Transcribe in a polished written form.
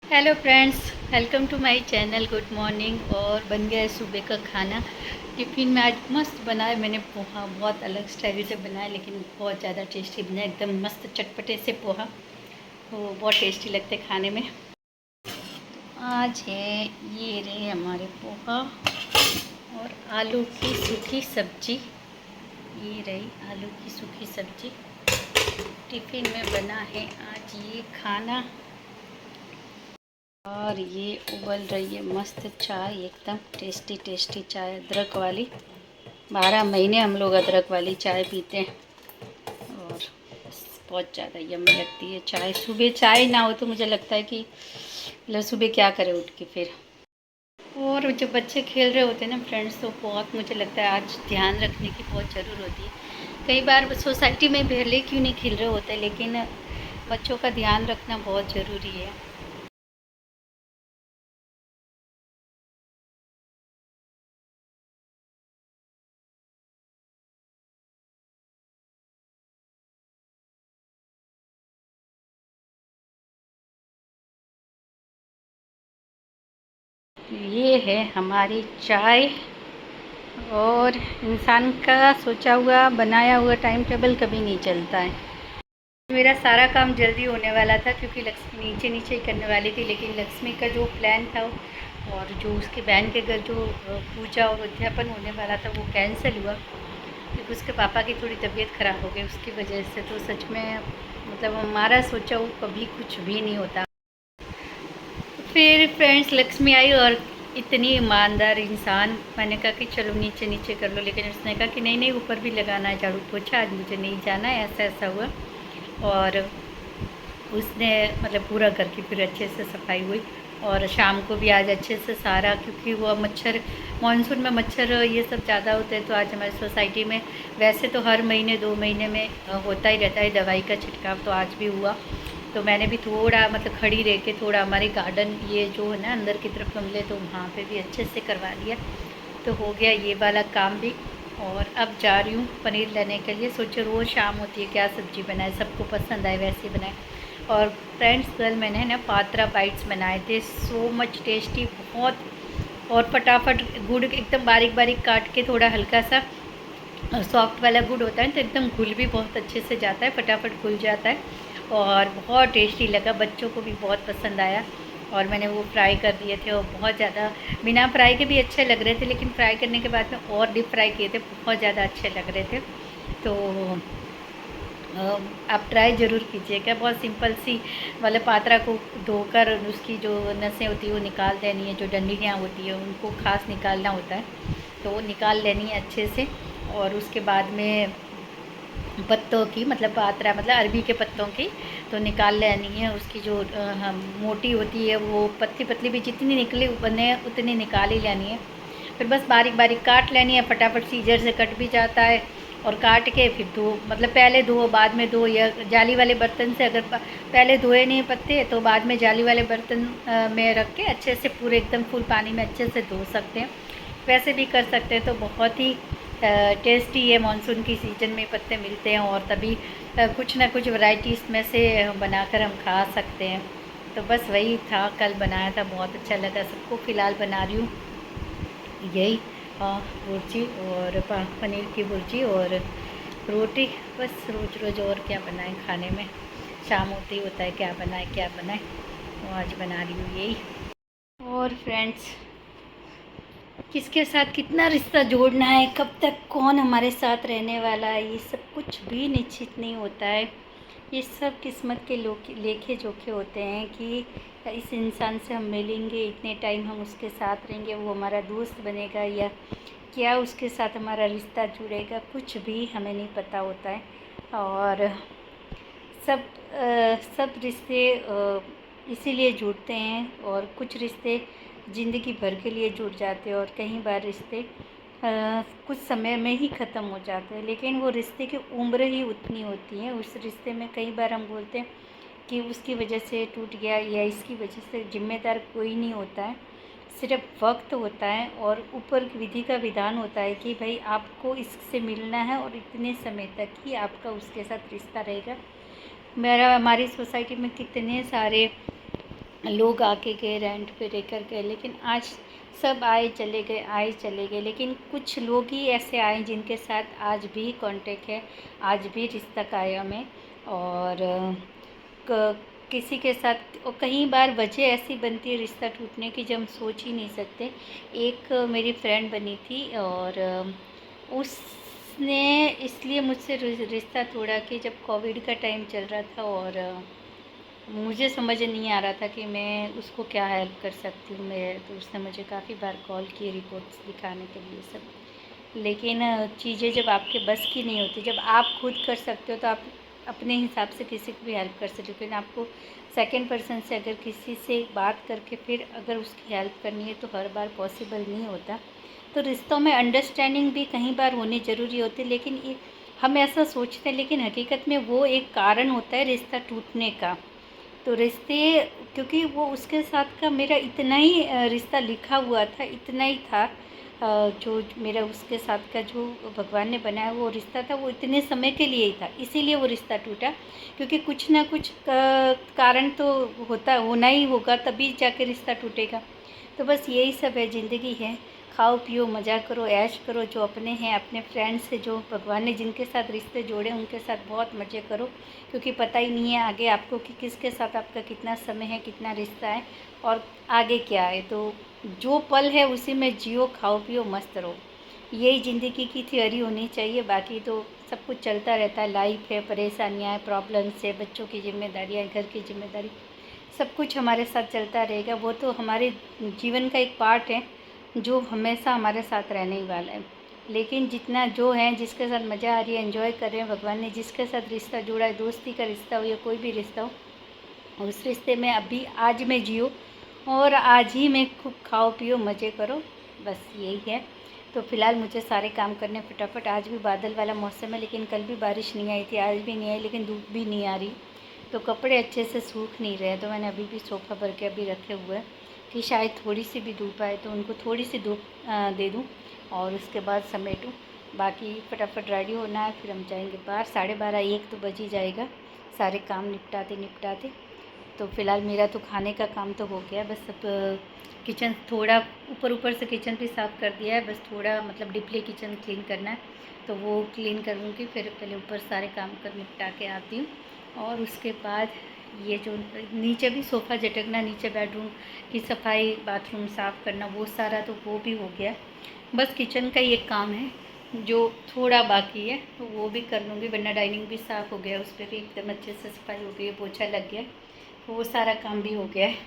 Hello friends, welcome to my channel. Good morning. और बन गया है सुबह का खाना। टिफ़िन में आज मस्त बना है मैंने पोहा। बहुत अलग स्टाइल से बनाया लेकिन बहुत ज़्यादा टेस्टी बना है, एकदम मस्त चटपटे से पोहा। तो बहुत टेस्टी लगते हैं खाने में। आज है ये रहे हमारे पोहा और आलू की सूखी सब्जी। ये रही आलू की सूखी सब्जी। टिफ़िन में बना है आज ये खाना। और ये उबल रही है मस्त चाय, एकदम टेस्टी टेस्टी चाय अदरक वाली। 12 महीने हम लोग अदरक वाली चाय पीते हैं और बहुत ज़्यादा यम्मी लगती है चाय। सुबह चाय ना हो तो मुझे लगता है कि मतलब सुबह क्या करें उठ के फिर। और जब बच्चे खेल रहे होते हैं ना फ्रेंड्स, तो बहुत मुझे लगता है आज ध्यान रखने की बहुत ज़रूर होती है। कई बार सोसाइटी में भले क्यों नहीं खेल रहे होते, लेकिन बच्चों का ध्यान रखना बहुत ज़रूरी है। ये है हमारी चाय। और इंसान का सोचा हुआ बनाया हुआ टाइम टेबल कभी नहीं चलता है। मेरा सारा काम जल्दी होने वाला था क्योंकि लक्ष्मी नीचे नीचे ही करने वाली थी, लेकिन लक्ष्मी का जो प्लान था और जो उसके बहन के घर जो पूजा और उद्यापन होने वाला था वो कैंसिल हुआ क्योंकि उसके पापा की थोड़ी तबीयत ख़राब हो गई उसकी वजह से। तो सच में मतलब हमारा सोचा हुआ कभी कुछ भी नहीं होता। फिर फ्रेंड्स लक्ष्मी आई और इतनी ईमानदार इंसान, मैंने कहा कि चलो नीचे नीचे कर लो, लेकिन उसने कहा कि नहीं नहीं ऊपर भी लगाना है झाड़ू पोछा, आज मुझे नहीं जाना है। ऐसा ऐसा हुआ और उसने मतलब पूरा करके फिर अच्छे से सफाई हुई। और शाम को भी आज अच्छे से सारा, क्योंकि वो मच्छर मानसून में मच्छर ये सब ज़्यादा होते हैं। तो आज हमारी सोसाइटी में वैसे तो हर महीने 2 महीने में होता ही रहता है दवाई का छिड़काव, तो आज भी हुआ। तो मैंने भी थोड़ा मतलब खड़ी रह के थोड़ा हमारे गार्डन ये जो है ना अंदर की तरफ गमले, तो वहाँ पे भी अच्छे से करवा लिया। तो हो गया ये वाला काम भी। और अब जा रही हूँ पनीर लेने के लिए। सोचो रोज़ शाम होती है क्या सब्ज़ी बनाए, सबको पसंद आए वैसे बनाए। और फ्रेंड्स कल मैंने ना पात्रा बाइट्स बनाए थे, सो मच टेस्टी बहुत। और फटाफट गुड़ एकदम बारीक बारीक काट के, थोड़ा हल्का सा सॉफ्ट वाला गुड़ होता है तो एकदम घुल भी बहुत अच्छे से जाता है, फटाफट घुल जाता है। और बहुत टेस्टी लगा, बच्चों को भी बहुत पसंद आया। और मैंने वो फ्राई कर दिए थे और बहुत ज़्यादा बिना फ्राई के भी अच्छे लग रहे थे, लेकिन फ्राई करने के बाद में और डीप फ्राई किए थे, बहुत ज़्यादा अच्छे लग रहे थे। तो आप ट्राई ज़रूर कीजिएगा। बहुत सिंपल सी मतलब पात्रा को धोकर उसकी जो नसें होती है वो निकाल देनी है, जो डंडियाँ होती है उनको खास निकालना होता है, तो वो निकाल लेनी है अच्छे से। और उसके बाद में पत्तों की मतलब पात्रा मतलब अरबी के पत्तों की तो निकाल लेनी है। उसकी जो हम मोटी होती है वो पतली पतली भी जितनी निकली बने उतनी निकाल ही लेनी है। फिर बस बारीक बारीक काट लेनी है, फटाफट सीजर से कट भी जाता है। और काट के फिर धो, मतलब पहले धो बाद में धो, या जाली वाले बर्तन से अगर पहले धोए नहीं पत्ते तो बाद में जाली वाले बर्तन में रख के अच्छे से पूरे एकदम फुल पानी में अच्छे से धो सकते हैं। वैसे भी कर सकते हैं। तो बहुत ही टेस्टी है, मानसून की सीज़न में पत्ते मिलते हैं और तभी कुछ ना कुछ वैरायटी इसमें से बनाकर हम खा सकते हैं। तो बस वही था, कल बनाया था, बहुत अच्छा लगा सबको। फ़िलहाल बना रही हूँ यही भुर्जी और पनीर की भुर्जी और रोटी। बस रोज़ रोज़ और क्या बनाएं खाने में, शाम होते ही होता है क्या बनाए क्या बनाए। तो आज बना रही हूँ यही। और फ्रेंड्स किसके साथ कितना रिश्ता जोड़ना है, कब तक कौन हमारे साथ रहने वाला है, ये सब कुछ भी निश्चित नहीं होता है। ये सब किस्मत के लेखे जोखे होते हैं कि इस इंसान से हम मिलेंगे, इतने टाइम हम उसके साथ रहेंगे, वो हमारा दोस्त बनेगा या क्या उसके साथ हमारा रिश्ता जुड़ेगा, कुछ भी हमें नहीं पता होता है। और सब रिश्ते इसीलिए जुड़ते हैं, और कुछ रिश्ते ज़िंदगी भर के लिए जुड़ जाते हैं और कई बार रिश्ते कुछ समय में ही ख़त्म हो जाते हैं। लेकिन वो रिश्ते की उम्र ही उतनी होती है। उस रिश्ते में कई बार हम बोलते हैं कि उसकी वजह से टूट गया या इसकी वजह से, जिम्मेदार कोई नहीं होता है, सिर्फ वक्त होता है और ऊपर की विधि का विधान होता है कि भाई आपको इससे मिलना है और इतने समय तक ही आपका उसके साथ रिश्ता रहेगा। मेरा हमारी सोसाइटी में कितने सारे लोग आके गए, रेंट पे रहकर गए, लेकिन आज सब आए चले गए, लेकिन कुछ लोग ही ऐसे आए जिनके साथ आज भी कांटेक्ट है, आज भी रिश्ता कायम है। और किसी के साथ और कई बार वजह ऐसी बनती है रिश्ता टूटने की जो हम सोच ही नहीं सकते। एक मेरी फ्रेंड बनी थी और उसने इसलिए मुझसे रिश्ता तोड़ा कि जब कोविड का टाइम चल रहा था और मुझे समझ नहीं आ रहा था कि मैं उसको क्या हेल्प कर सकती हूँ। मैं तो उसने मुझे काफ़ी बार कॉल किए रिपोर्ट्स दिखाने के लिए सब, लेकिन चीज़ें जब आपके बस की नहीं होती, जब आप खुद कर सकते हो तो आप अपने हिसाब से किसी को भी हेल्प कर सकते हो, लेकिन आपको सेकंड पर्सन से अगर किसी से बात करके फिर अगर उसकी हेल्प करनी है तो हर बार पॉसिबल नहीं होता। तो रिश्तों में अंडरस्टैंडिंग भी कई बार होनी ज़रूरी होती है, लेकिन हम ऐसा सोचते हैं, लेकिन हकीकत में वो एक कारण होता है रिश्ता टूटने का। तो रिश्ते, क्योंकि वो उसके साथ का मेरा इतना ही रिश्ता लिखा हुआ था, इतना ही था, जो मेरा उसके साथ का जो भगवान ने बनाया वो रिश्ता था, वो इतने समय के लिए ही था, इसीलिए वो रिश्ता टूटा। क्योंकि कुछ ना कुछ कारण तो होना ही होगा, तभी जाके रिश्ता टूटेगा। तो बस यही सब है, ज़िंदगी है। खाओ पियो मज़ा करो, ऐश करो, जो अपने हैं अपने फ्रेंड्स से जो भगवान ने जिनके साथ रिश्ते जोड़े उनके साथ बहुत मज़े करो, क्योंकि पता ही नहीं है आगे आपको कि किसके साथ आपका कितना समय है, कितना रिश्ता है और आगे क्या है। तो जो पल है उसी में जियो, खाओ पियो मस्त रहो, यही ज़िंदगी की थ्योरी होनी चाहिए। बाकी तो सब कुछ चलता रहता है, लाइफ है, परेशानियाँ हैं, प्रॉब्लम्स है, बच्चों की जिम्मेदारियाँ, घर की जिम्मेदारी, सब कुछ हमारे साथ चलता रहेगा। वो तो हमारे जीवन का एक पार्ट है जो हमेशा हमारे साथ रहने ही वाला है। लेकिन जितना जो है, जिसके साथ मज़ा आ रही है, एंजॉय कर रहे हैं, भगवान ने जिसके साथ रिश्ता जोड़ा है, दोस्ती का रिश्ता हो या कोई भी रिश्ता हो, उस रिश्ते में अभी आज में जियो और आज ही में खूब खाओ पियो मज़े करो, बस यही है। तो फ़िलहाल मुझे सारे काम करने फटाफट। आज भी बादल वाला मौसम है, लेकिन कल भी बारिश नहीं आई थी, आज भी नहीं आई, लेकिन धूप भी नहीं आ रही, तो कपड़े अच्छे से सूख नहीं रहे। तो मैंने अभी भी सोफ़ा भर के अभी रखे हुए हैं कि शायद थोड़ी सी भी धूप आए तो उनको थोड़ी सी धूप दे दूँ और उसके बाद समेटूँ। बाकी फटाफट रेडी होना है, फिर हम जाएंगे बाहर। 12:30 1 तो बज ही जाएगा सारे काम निपटाते। तो फ़िलहाल मेरा तो खाने का काम तो हो गया, बस अब किचन थोड़ा ऊपर से किचन भी साफ़ कर दिया है, बस थोड़ा मतलब डीपली किचन क्लीन करना है, तो वो क्लीन करूँगी। फिर पहले ऊपर सारे काम कर निपटा के आती हूँ और उसके बाद ये जो नीचे भी सोफ़ा झटकना, नीचे बेडरूम की सफाई, बाथरूम साफ़ करना, वो सारा तो वो भी हो गया। बस किचन का ही एक काम है जो थोड़ा बाकी है, तो वो भी कर लूँगी, वरना डाइनिंग भी साफ़ हो गया, उस पर भी एकदम अच्छे से सफाई हो गई है, पोछा लग गया, तो वो सारा काम भी हो गया है।